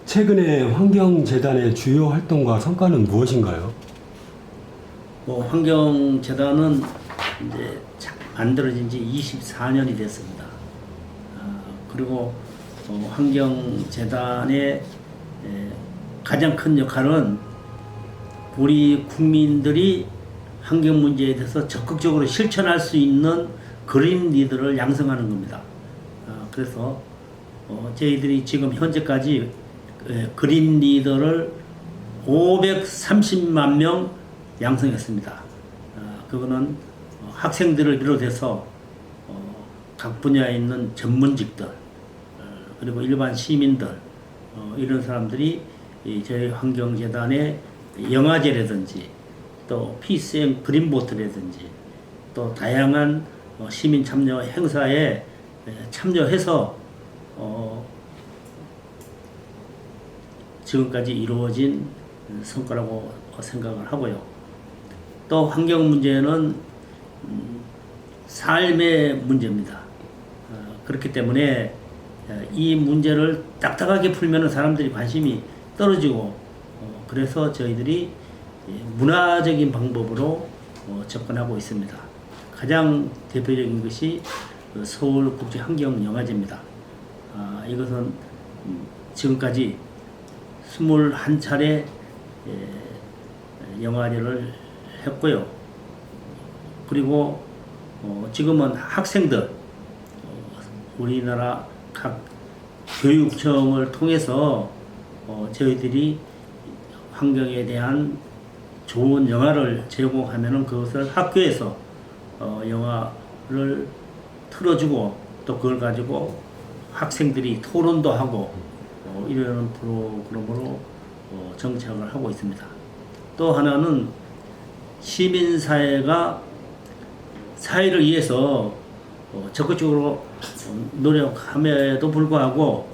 최근에 환경재단의 주요 활동과 성과는 무엇인가요? 환경재단은 이제 만들어진 지 24년이 됐습니다. 그리고 환경재단의 가장 큰 역할은 우리 국민들이 환경 문제에 대해서 적극적으로 실천할 수 있는 그린 리더를 양성하는 겁니다. 그래서 저희들이 지금 현재까지 그린 리더를 530만 명 양성했습니다. 그거는 학생들을 비롯해서 각 분야에 있는 전문직들 그리고 일반 시민들 이런 사람들이 저희 환경재단의 영화제라든지 또 피스 앤 그린보트라든지 또 다양한 시민 참여 행사에 참여해서 지금까지 이루어진 성과라고 생각을 하고요. 또 환경 문제는 삶의 문제입니다. 그렇기 때문에 이 문제를 딱딱하게 풀면 사람들이 관심이 떨어지고 그래서 저희들이 문화적인 방법으로 접근하고 있습니다. 가장 대표적인 것이 서울국제환경영화제입니다. 이것은 지금까지 21차례 영화제를 했고요. 그리고 지금은 학생들 우리나라 각 교육청을 통해서 저희들이 환경에 대한 좋은 영화를 제공하면은 그것을 학교에서 영화를 틀어주고 또 그걸 가지고 학생들이 토론도 하고 이런 프로그램으로 정착을 하고 있습니다. 또 하나는 시민사회가 사회를 위해서 적극적으로 노력함에도 불구하고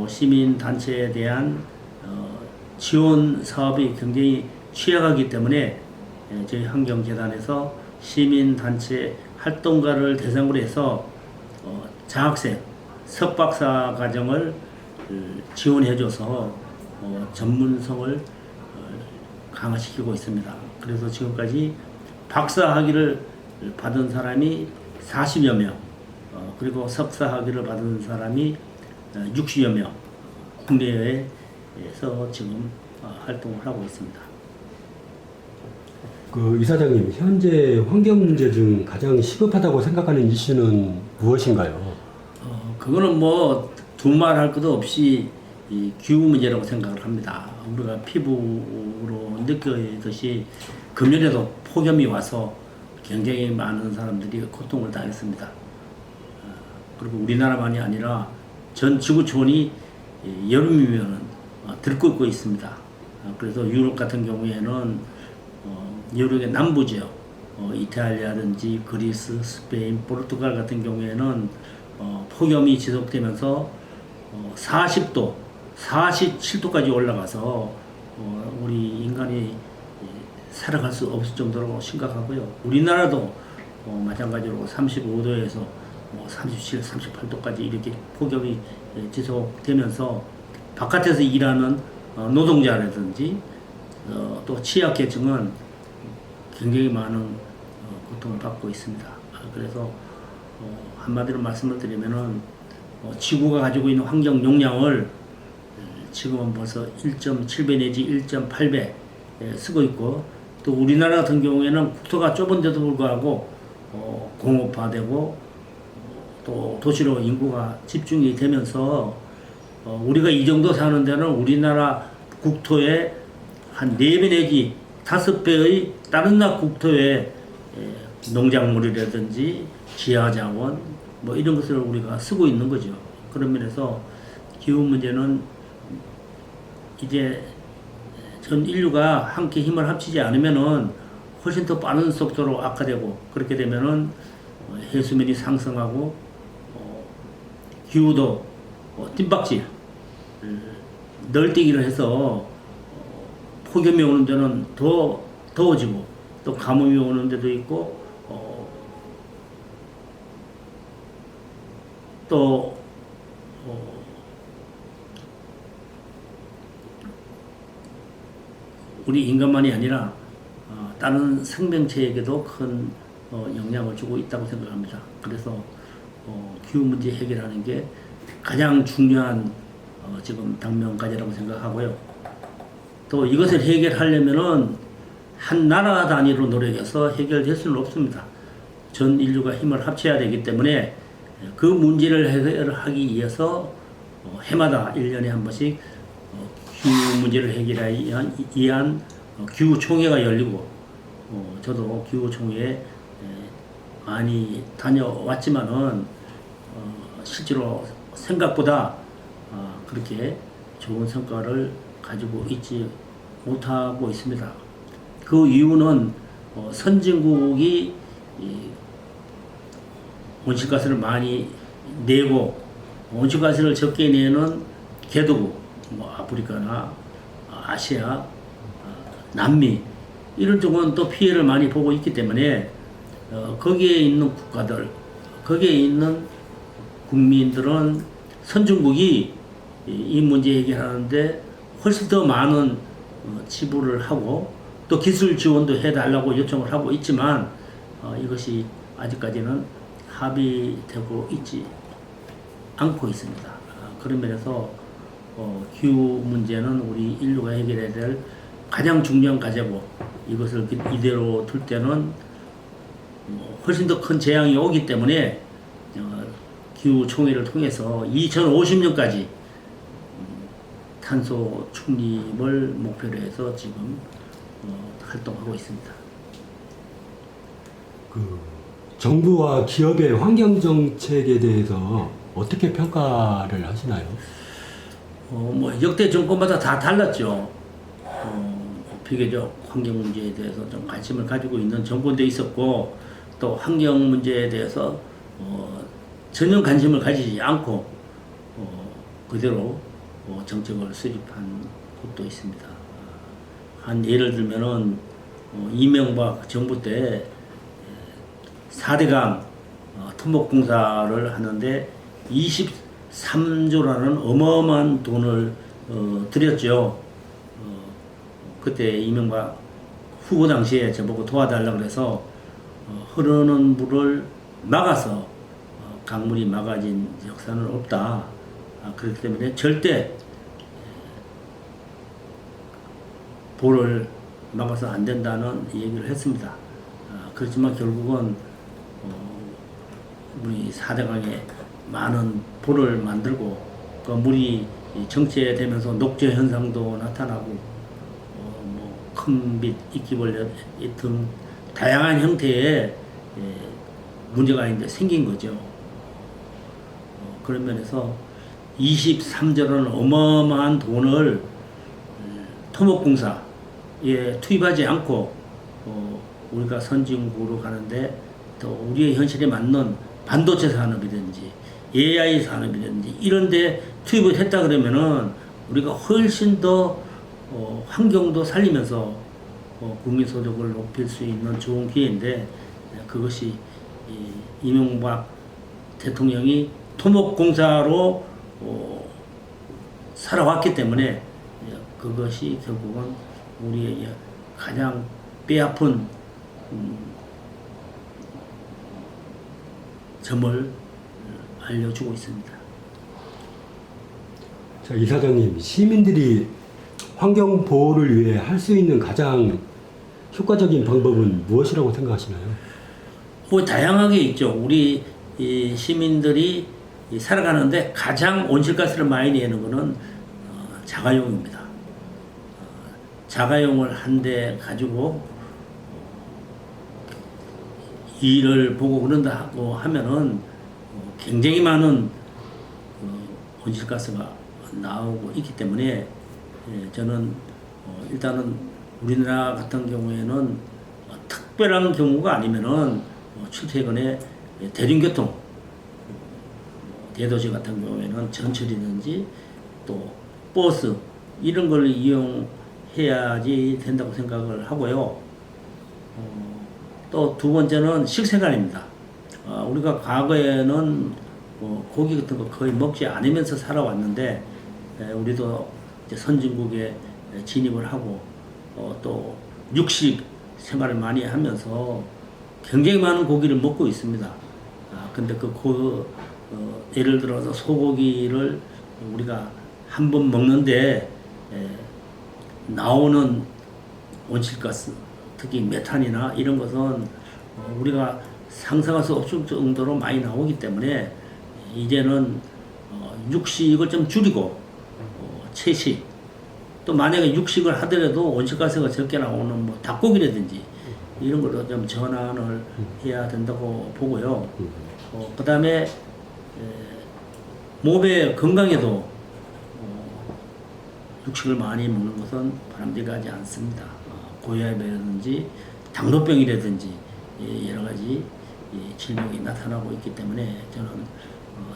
시민단체에 대한 지원 사업이 굉장히 취약하기 때문에 저희 환경재단에서 시민단체 활동가를 대상으로 해서 장학생, 석박사 과정을 지원해줘서 전문성을 강화시키고 있습니다. 그래서 지금까지 박사 학위를 받은 사람이 40여 명, 그리고 석사 학위를 받은 사람이 60여 명, 국내외에서 지금 활동을 하고 있습니다. 이사장님, 현재 환경 문제 중 가장 시급하다고 생각하는 이슈는 무엇인가요? 그거는 뭐 두말할 것도 없이 이 기후 문제라고 생각을 합니다. 우리가 피부로 느끼듯이 금년에도 폭염이 와서 굉장히 많은 사람들이 고통을 당했습니다. 그리고 우리나라만이 아니라 전 지구촌이 여름이면 들끓고 있습니다. 그래서 유럽 같은 경우에는 유럽의 남부 지역, 이탈리아든지 그리스, 스페인, 포르투갈 같은 경우에는 폭염이 지속되면서 40도, 47도까지 올라가서 우리 인간이 살아갈 수 없을 정도로 심각하고요. 우리나라도 마찬가지로 35도에서 37, 38도까지 이렇게 폭염이 지속되면서 바깥에서 일하는 노동자라든지 또 취약계층은 굉장히 많은 고통을 받고 있습니다. 그래서 한마디로 말씀을 드리면은 지구가 가지고 있는 환경 용량을 지금은 벌써 1.7배 내지 1.8배 쓰고 있고 또 우리나라 같은 경우에는 국토가 좁은데도 불구하고 공업화되고 또 도시로 인구가 집중이 되면서 우리가 이 정도 사는 데는 우리나라 국토의 한 4배 내지 5배의 다른 나라 국토에 농작물이라든지 지하자원 뭐 이런 것을 우리가 쓰고 있는 거죠. 그런 면에서 기후 문제는 이제 전 인류가 함께 힘을 합치지 않으면은 훨씬 더 빠른 속도로 악화되고 그렇게 되면은 해수면이 상승하고 기후도 뜀박질 널뛰기를 해서 폭염이 오는 데는 더 더워지고 또 가뭄이 오는 데도 있고 또 우리 인간만이 아니라 다른 생명체에게도 큰 영향을 주고 있다고 생각합니다. 그래서 기후 문제 해결하는 게 가장 중요한 지금 당면과제라고 생각하고요. 또 이것을 해결하려면은 한 나라 단위로 노력해서 해결될 수는 없습니다. 전 인류가 힘을 합쳐야 되기 때문에 그 문제를 해결하기 위해서 해마다 1년에 한 번씩 기후 문제를 해결하기 위한 기후총회가 열리고 저도 기후총회에 많이 다녀왔지만은 실제로 생각보다 그렇게 좋은 성과를 가지고 있지 못하고 있습니다. 그 이유는 선진국이 온실가스를 많이 내고 온실가스를 적게 내는 개도국, 뭐 아프리카나 아시아, 남미 이런 쪽은 또 피해를 많이 보고 있기 때문에 거기에 있는 국가들, 거기에 있는 국민들은 선진국이 이 문제 해결하는데 훨씬 더 많은 지불을 하고 또 기술 지원도 해달라고 요청을 하고 있지만 이것이 아직까지는 합의되고 있지 않고 있습니다. 그런 면에서 기후 문제는 우리 인류가 해결해야 될 가장 중요한 과제고 이것을 이대로 둘 때는 훨씬 더 큰 재앙이 오기 때문에 기후 총회를 통해서 2050년까지 탄소 중립을 목표로 해서 지금 활동하고 있습니다. 그 정부와 기업의 환경 정책에 대해서 어떻게 평가를 하시나요? 뭐 역대 정권마다 다 달랐죠. 비교적 환경 문제에 대해서 좀 관심을 가지고 있는 정권도 있었고 또 환경 문제에 대해서 전혀 관심을 가지지 않고 그대로 정책을 수립한 곳도 있습니다. 한 예를 들면은 이명박 정부 때 4대강 토목공사를 하는데 23조라는 어마어마한 돈을 들였죠. 그때 이명박 후보 당시에 저보고 도와달라고 그래서 흐르는 물을 막아서 강물이 막아진 역사는 없다. 그렇기 때문에 절대 보를 막아서 안 된다는 얘기를 했습니다. 그렇지만 결국은 우리 4대강에 많은 보를 만들고 그 물이 정체되면서 녹조 현상도 나타나고 큰빛, 이끼벌레 등 다양한 형태의 문제가 이제 생긴 거죠. 그런 면에서 23조라는 어마어마한 돈을 토목공사에 투입하지 않고 우리가 선진국으로 가는데 또 우리의 현실에 맞는 반도체 산업이든지 AI 산업이든지 이런 데 투입을 했다 그러면은 우리가 훨씬 더 환경도 살리면서 국민소득을 높일 수 있는 좋은 기회인데 그것이 이명박 대통령이 토목공사로 살아왔기 때문에 그것이 결국은 우리의 가장 뼈아픈 점을 알려주고 있습니다. 자, 이사장님, 시민들이 환경 보호를 위해 할 수 있는 가장 효과적인 방법은 무엇이라고 생각하시나요? 뭐 다양하게 있죠. 우리 이 시민들이 살아가는데 가장 온실가스를 많이 내는 것은 자가용입니다. 자가용을 한 대 가지고 일을 보고 그런다고 하면은 굉장히 많은 온실가스가 나오고 있기 때문에 저는 일단은 우리나라 같은 경우에는 특별한 경우가 아니면은 출퇴근에 대중교통 대도시 같은 경우에는 전철이든지 또 버스 이런 걸 이용해야지 된다고 생각을 하고요. 또 두 번째는 식생활입니다. 우리가 과거에는 고기 같은 거 거의 먹지 않으면서 살아왔는데 우리도 이제 선진국에 진입을 하고 또 육식 생활을 많이 하면서 굉장히 많은 고기를 먹고 있습니다. 근데 예를 들어서 소고기를 우리가 한 번 먹는데 나오는 온실가스, 특히 메탄이나 이런 것은 우리가 상상할 수 없을 정도로 많이 나오기 때문에 이제는 육식을 좀 줄이고 채식, 또 만약에 육식을 하더라도 온실가스가 적게 나오는 뭐 닭고기라든지 이런 걸로 좀 전환을 해야 된다고 보고요. 그 다음에 몸의 건강에도 육식을 많이 먹는 것은 바람직하지 않습니다. 고혈압이라든지 당뇨병이라든지 여러 가지 질병이 나타나고 있기 때문에 저는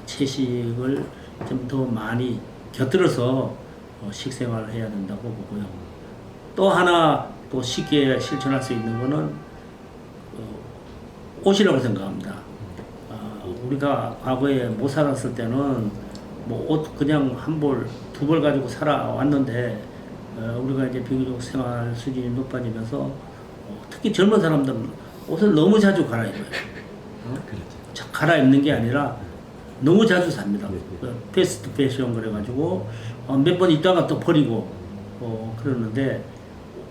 채식을 좀 더 많이 곁들여서 식생활을 해야 된다고 보고요. 또 하나 또 쉽게 실천할 수 있는 것은 옷이라고 생각합니다. 우리가 과거에 못 살았을 때는 뭐 옷 그냥 한 벌, 두 벌 가지고 살아왔는데 우리가 이제 비교적 생활 수준이 높아지면서 특히 젊은 사람들은 옷을 너무 자주 갈아입어요. 갈아입는 게 아니라 너무 자주 삽니다. 패스트 패션 그래가지고 몇 번 있다가 또 버리고 그러는데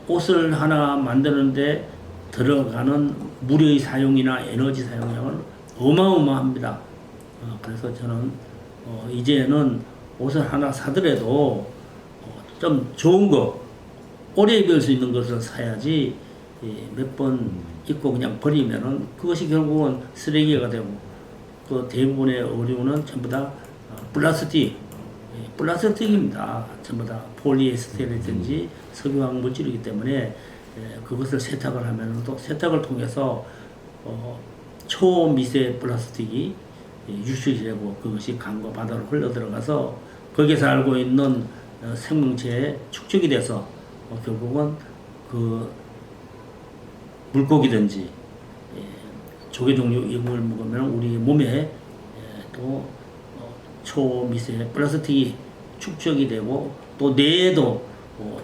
옷을 하나 만드는데 들어가는 물의 사용이나 에너지 사용량은 어마어마합니다. 그래서 저는 이제는 옷을 하나 사더라도 좀 좋은 거, 오래 입을 수 있는 것을 사야지 몇 번 입고 그냥 버리면은 그것이 결국은 쓰레기가 되고 그 대부분의 의류는 전부 다 플라스틱입니다. 전부 다 폴리에스테르든지 석유화학 물질이기 때문에 그것을 세탁을 하면 또 세탁을 통해서 초미세 플라스틱이 유출이 되고 그것이 강과 바다로 흘러 들어가서 거기에 살고 있는 생명체에 축적이 돼서 결국은 그 물고기든지 조개 종류 이걸 먹으면 우리 몸에 또 초미세 플라스틱이 축적이 되고 또 뇌에도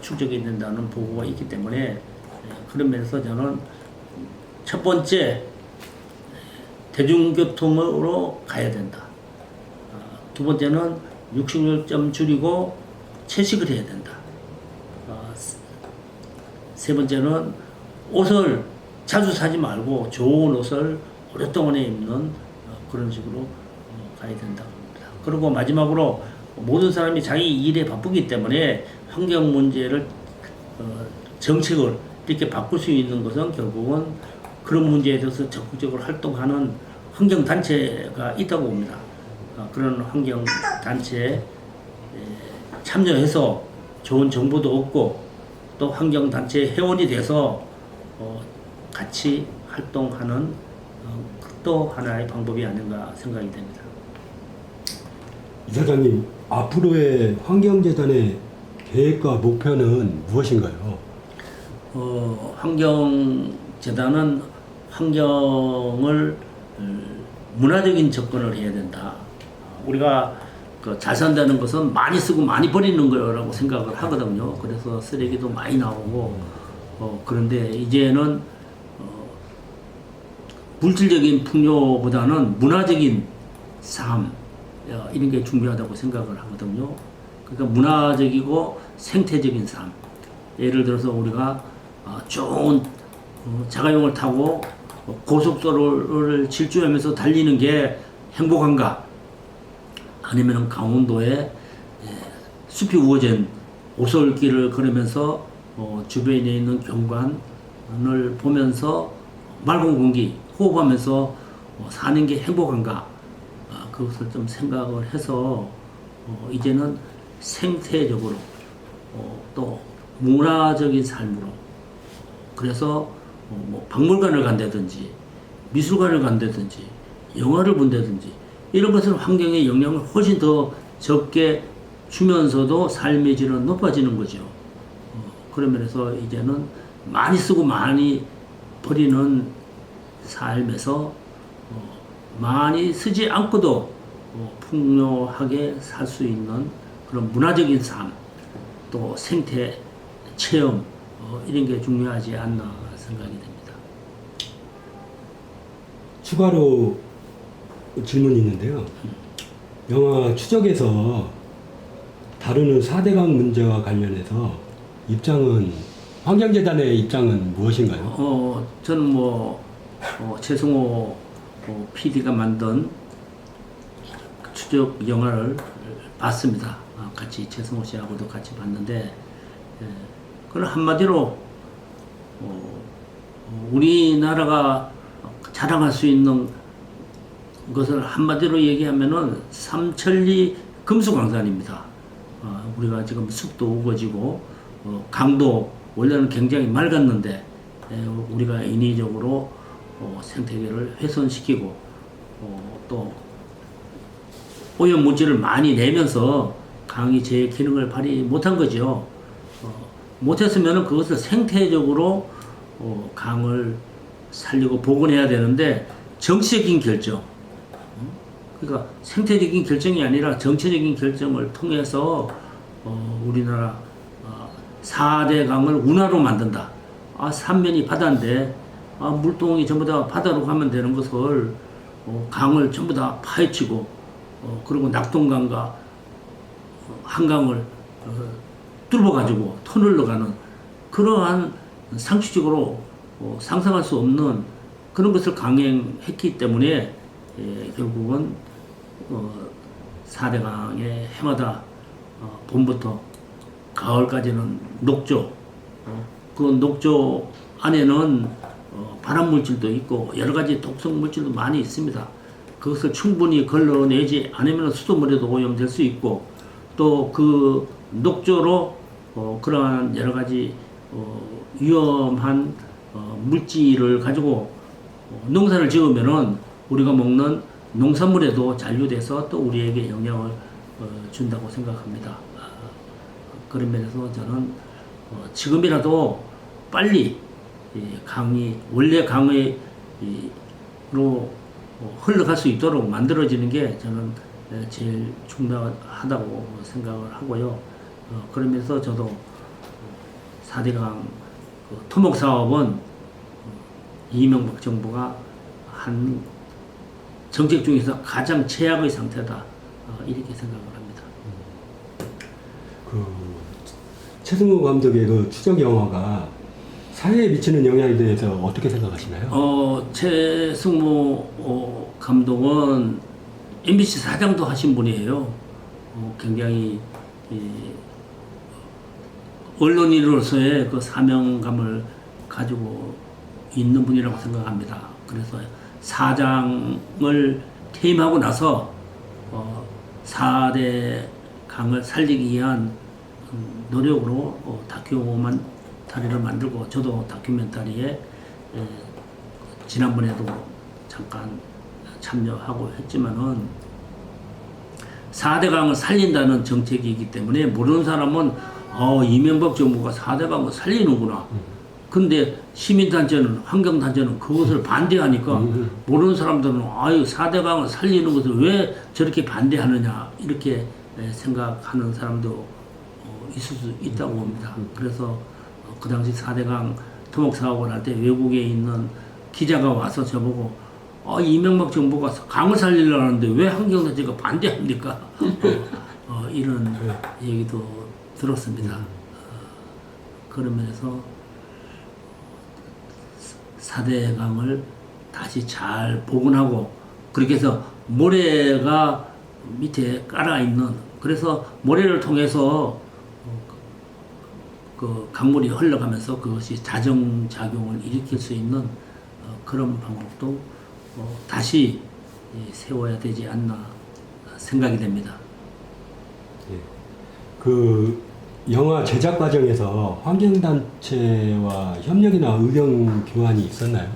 축적이 된다는 보고가 있기 때문에 그런 면에서 저는 첫 번째 대중교통으로 가야 된다. 두 번째는 육식을 좀 줄이고 채식을 해야 된다. 세 번째는 옷을 자주 사지 말고 좋은 옷을 오랫동안 입는 그런 식으로 가야 된다고 합니다. 그리고 마지막으로 모든 사람이 자기 일에 바쁘기 때문에 환경 문제를 정책을 이렇게 바꿀 수 있는 것은 결국은 그런 문제에 대해서 적극적으로 활동하는 환경단체가 있다고 봅니다. 그런 환경단체에 참여해서 좋은 정보도 얻고 또 환경단체 회원이 돼서 같이 활동하는 또 하나의 방법이 아닌가 생각이 됩니다. 이사장님, 앞으로의 환경재단의 계획과 목표는 무엇인가요? 환경재단은 환경을 문화적인 접근을 해야 된다. 우리가 잘 산다는 것은 많이 쓰고 많이 버리는 거라고 생각을 하거든요. 그래서 쓰레기도 많이 나오고 그런데 이제는 물질적인 풍요보다는 문화적인 삶 이런 게 중요하다고 생각을 하거든요. 그러니까 문화적이고 생태적인 삶. 예를 들어서 우리가 좋은 자가용을 타고 고속도로를 질주하면서 달리는 게 행복한가? 아니면 강원도에 숲이 우거진 오솔길을 걸으면서 주변에 있는 경관을 보면서 맑은 공기 호흡하면서 사는 게 행복한가? 그것을 좀 생각을 해서 이제는 생태적으로 또 문화적인 삶으로 그래서 뭐 박물관을 간다든지 미술관을 간다든지 영화를 본다든지 이런 것은 환경에 영향을 훨씬 더 적게 주면서도 삶의 질은 높아지는 거죠. 그런 면에서 이제는 많이 쓰고 많이 버리는 삶에서 많이 쓰지 않고도 풍요하게 살 수 있는 그런 문화적인 삶, 또 생태 체험 이런 게 중요하지 않나 생각이 됩니다. 추가로 질문이 있는데요. 영화 추적에서 다루는 4대강 문제와 관련해서 입장은 환경재단의 입장은 무엇인가요? 저는 최승호 PD가 만든 추적 영화를 봤습니다. 같이 최승호 씨하고도 같이 봤는데, 그런 한마디로 우리나라가 자랑할 수 있는 것을 한마디로 얘기하면은 삼천리 금수강산입니다. 우리가 지금 숲도 우거지고 강도 원래는 굉장히 맑았는데 우리가 인위적으로 생태계를 훼손시키고 또 오염 물질을 많이 내면서 강이 제 기능을 발휘 못한 거죠. 못했으면 그것을 생태적으로 강을 살리고 복원해야 되는데 정치적인 결정, 그러니까 생태적인 결정이 아니라 정치적인 결정을 통해서 우리나라 4대 강을 운하로 만든다. 삼면이 바다인데 물동이 전부 다 바다로 가면 되는 것을 강을 전부 다 파헤치고 그리고 낙동강과 한강을 뚫어가지고 터널로 가는 그러한 상식적으로 상상할 수 없는 그런 것을 강행했기 때문에 결국은 4대강의 해마다 봄부터 가을까지는 녹조, 그 녹조 안에는 발암 물질도 있고 여러 가지 독성 물질도 많이 있습니다. 그것을 충분히 걸러내지 않으면 수돗물에도 오염될 수 있고 또 그 녹조로 그러한 여러 가지 위험한 물질을 가지고 농사를 지으면은 우리가 먹는 농산물에도 잔류돼서 또 우리에게 영향을 준다고 생각합니다. 그런 면에서 저는 지금이라도 빨리 강이 원래 강으로 흘러갈 수 있도록 만들어지는 게 저는 제일 중요하다고 생각을 하고요. 그러면서 저도 4대강 토목 사업은 이명박 정부가 한 정책 중에서 가장 최악의 상태다. 이렇게 생각을 합니다. 그 최승호 감독의 그 추적 영화가 사회에 미치는 영향에 대해서 어떻게 생각하시나요? 최승호 감독은 MBC 사장도 하신 분이에요. 굉장히 언론인으로서의 그 사명감을 가지고 있는 분이라고 생각합니다. 그래서 사장을 퇴임하고 나서 4대 강을 살리기 위한 노력으로 다큐멘터리를 만들고 저도 다큐멘터리에 지난번에도 잠깐 참여하고 했지만은 4대 강을 살린다는 정책이기 때문에 모르는 사람은 이명박 정부가 4대 강을 살리는구나. 근데 시민단체는 환경단체는 그것을 반대하니까 모르는 사람들은 4대 강을 살리는 것을 왜 저렇게 반대하느냐 이렇게 생각하는 사람도 있을 수 있다고 봅니다. 그래서 그 당시 4대 강 토목 사업을 할 때 외국에 있는 기자가 와서 저보고 이명박 정부가 강을 살리려고 하는데 왜 환경단체가 반대합니까? 이런 얘기도 들었습니다. 그런 면에서 4대 강을 다시 잘 복원하고 그렇게 해서 모래가 밑에 깔아 있는 그래서 모래를 통해서 그 강물이 흘러가면서 그것이 자정작용을 일으킬 수 있는 그런 방법도 다시 세워야 되지 않나 생각이 됩니다. 예. 그 영화 제작 과정에서 환경단체와 협력이나 의견 교환이 있었나요?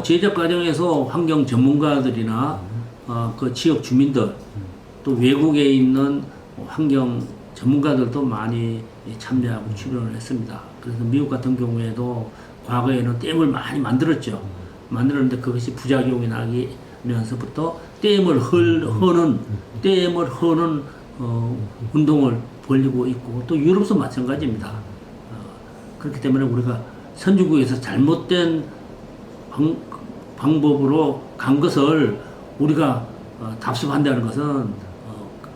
제작 과정에서 환경 전문가들이나 그 지역 주민들 또 외국에 있는 환경 전문가들도 많이 참여하고 출연을 했습니다. 그래서 미국 같은 경우에도 과거에는 댐을 많이 만들었죠. 만들었는데 그것이 부작용이 나면서부터 댐을 허는 운동을 벌이고 있고 또 유럽도 마찬가지입니다. 그렇기 때문에 우리가 선진국에서 잘못된 방법으로 간 것을 우리가 답습한다는 것은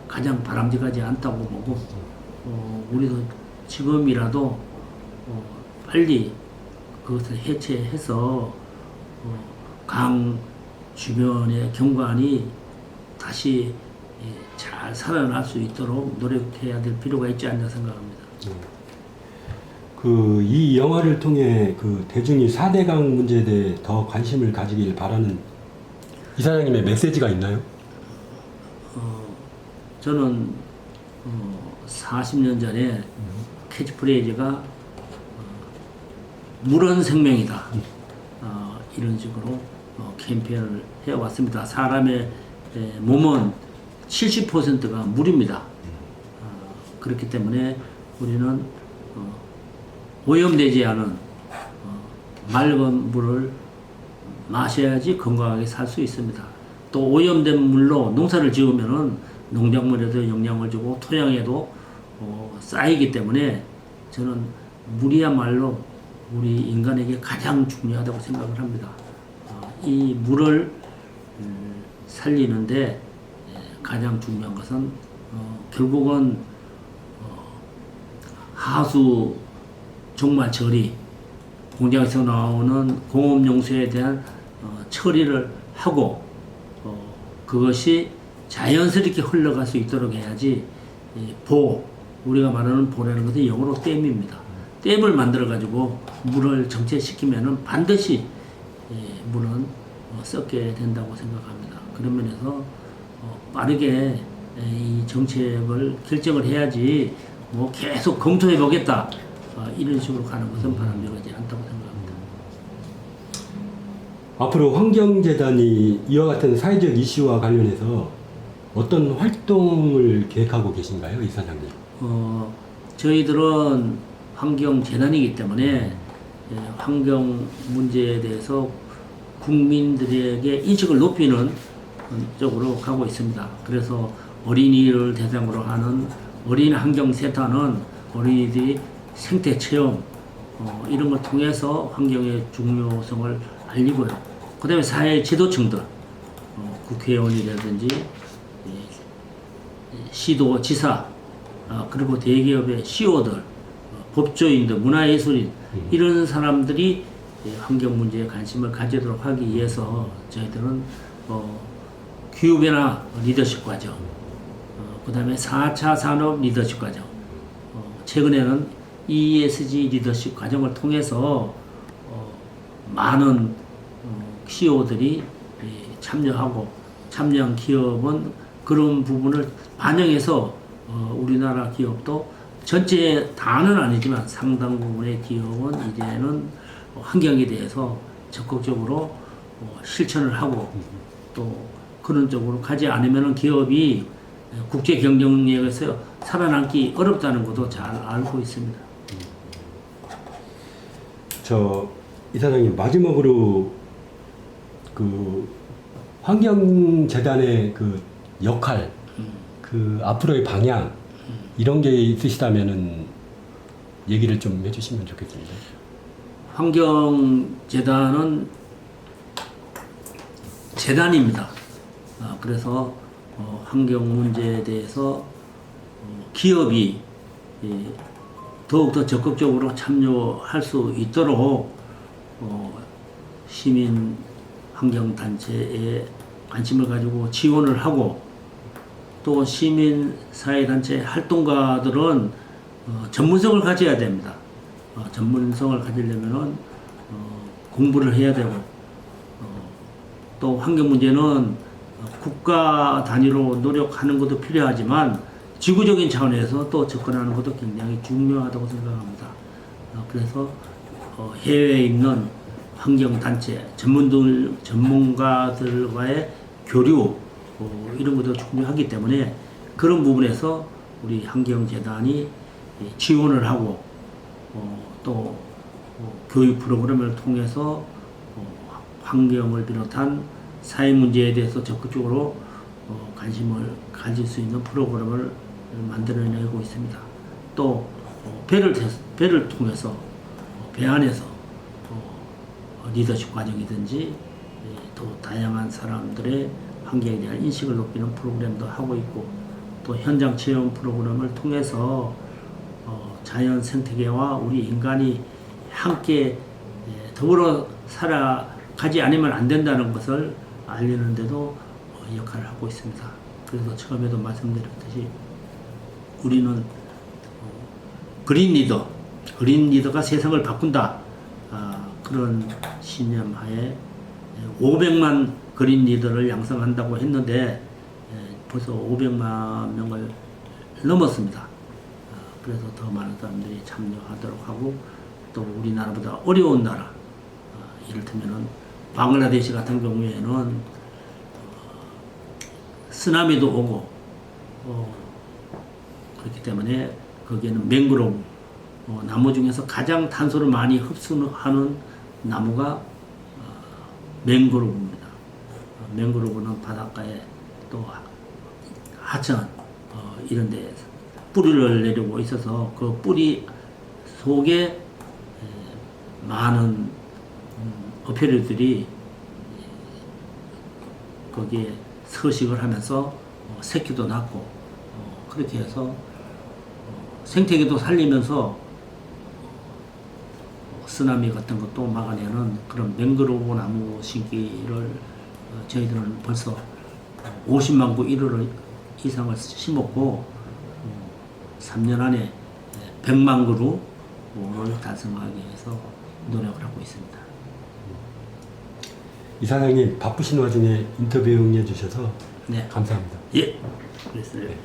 가장 바람직하지 않다고 보고 우리도 지금이라도 빨리 그것을 해체해서 강 주변의 경관이 다시 잘 살아날 수 있도록 노력해야 될 필요가 있지 않나 생각합니다. 이 영화를 통해 대중이 4대강 문제에 대해 더 관심을 가지길 바라는 이사장님의 메시지가 있나요? 저는 40년 전에 캐치프레이즈가 물은 생명이다. 이런 식으로 캠페인을 해왔습니다. 사람의 몸은 70%가 물입니다. 그렇기 때문에 우리는 오염되지 않은 맑은 물을 마셔야지 건강하게 살 수 있습니다. 또 오염된 물로 농사를 지으면은 농작물에도 영향을 주고 토양에도 쌓이기 때문에 저는 물이야말로 우리 인간에게 가장 중요하다고 생각을 합니다. 이 물을 살리는데 가장 중요한 것은 결국은 하수 정말 처리, 공장에서 나오는 공업용수에 대한 처리를 하고 그것이 자연스럽게 흘러갈 수 있도록 해야지 우리가 말하는 보라는 것은 영어로 댐입니다. 댐을 만들어 가지고 물을 정체시키면은 반드시 물은 썩게 된다고 생각합니다. 그런 면에서 빠르게 이 정책을 결정을 해야지 뭐 계속 검토해 보겠다 이런 식으로 가는 것은 바람직하지 않다고 생각합니다. 앞으로 환경재단이 이와 같은 사회적 이슈와 관련해서 어떤 활동을 계획하고 계신가요, 이사장님? 저희들은 환경재단이기 때문에 환경 문제에 대해서 국민들에게 인식을 높이는 쪽으로 가고 있습니다. 그래서 어린이를 대상으로 하는 어린 환경센터는 어린이들이 생태 체험 이런 걸 통해서 환경의 중요성을 알리고요. 그 다음에 사회 지도층들, 국회의원이라든지 시도, 지사, 그리고 대기업의 CEO들, 법조인들, 문화예술인 이런 사람들이 환경 문제에 관심을 가지도록 하기 위해서 저희들은 기후변화 리더십 과정, 그 다음에 4차 산업 리더십 과정, 최근에는 ESG 리더십 과정을 통해서 많은 CEO들이 참여하고 참여한 기업은 그런 부분을 반영해서 우리나라 기업도 전체 다는 아니지만 상당 부분의 기업은 이제는 환경에 대해서 적극적으로 실천을 하고 또 그런 쪽으로 가지 않으면 기업이 국제 경쟁력에서 살아남기 어렵다는 것도 잘 알고 있습니다. 이사장님 마지막으로 환경재단의 역할, 앞으로의 방향 이런 게 있으시다면은 얘기를 좀 해주시면 좋겠습니다. 환경재단은 재단입니다. 그래서 환경 문제에 대해서 기업이 더욱더 적극적으로 참여할 수 있도록 시민 환경단체에 관심을 가지고 지원을 하고 또 시민 사회단체 활동가들은 전문성을 가져야 됩니다. 전문성을 가지려면은 공부를 해야 되고 또 환경 문제는 국가 단위로 노력하는 것도 필요하지만 지구적인 차원에서 또 접근하는 것도 굉장히 중요하다고 생각합니다. 그래서 해외에 있는 환경단체, 전문가들과의 교류 이런 것도 중요하기 때문에 그런 부분에서 우리 환경재단이 지원을 하고 또 교육 프로그램을 통해서 환경을 비롯한 사회 문제에 대해서 적극적으로 관심을 가질 수 있는 프로그램을 만들어내고 있습니다. 또 배를 통해서 배안에서 또 리더십 과정이든지 또 다양한 사람들의 환경에 대한 인식을 높이는 프로그램도 하고 있고 또 현장 체험 프로그램을 통해서 자연 생태계와 우리 인간이 함께 더불어 살아가지 않으면 안 된다는 것을 알리는데도 역할을 하고 있습니다. 그래서 처음에도 말씀드렸듯이 우리는 그린 리더가 세상을 바꾼다. 그런 신념하에 500만 그린 리더를 양성한다고 했는데 벌써 500만 명을 넘었습니다. 그래서 더 많은 사람들이 참여하도록 하고 또 우리나라보다 어려운 나라 이를테면은 방글라데시 같은 경우에는 쓰나미도 오고 그렇기 때문에 거기에는 맹그로브 나무 중에서 가장 탄소를 많이 흡수하는 나무가 맹그로브입니다. 맹그로브는 바닷가에 또 하천 이런 데 뿌리를 내리고 있어서 그 뿌리 속에 많은 어패류들이 거기에 서식을 하면서 새끼도 낳고 그렇게 해서 생태계도 살리면서 쓰나미 같은 것도 막아내는 그런 맹그로브 나무 심기를 저희들은 벌써 50만 구 1호를 이상을 심었고 3년 안에 100만 그루를 달성하기 위해서 노력을 하고 있습니다. 이사장님 바쁘신 와중에 인터뷰 응해 주셔서 네. 감사합니다. 예. 그랬어요. 네.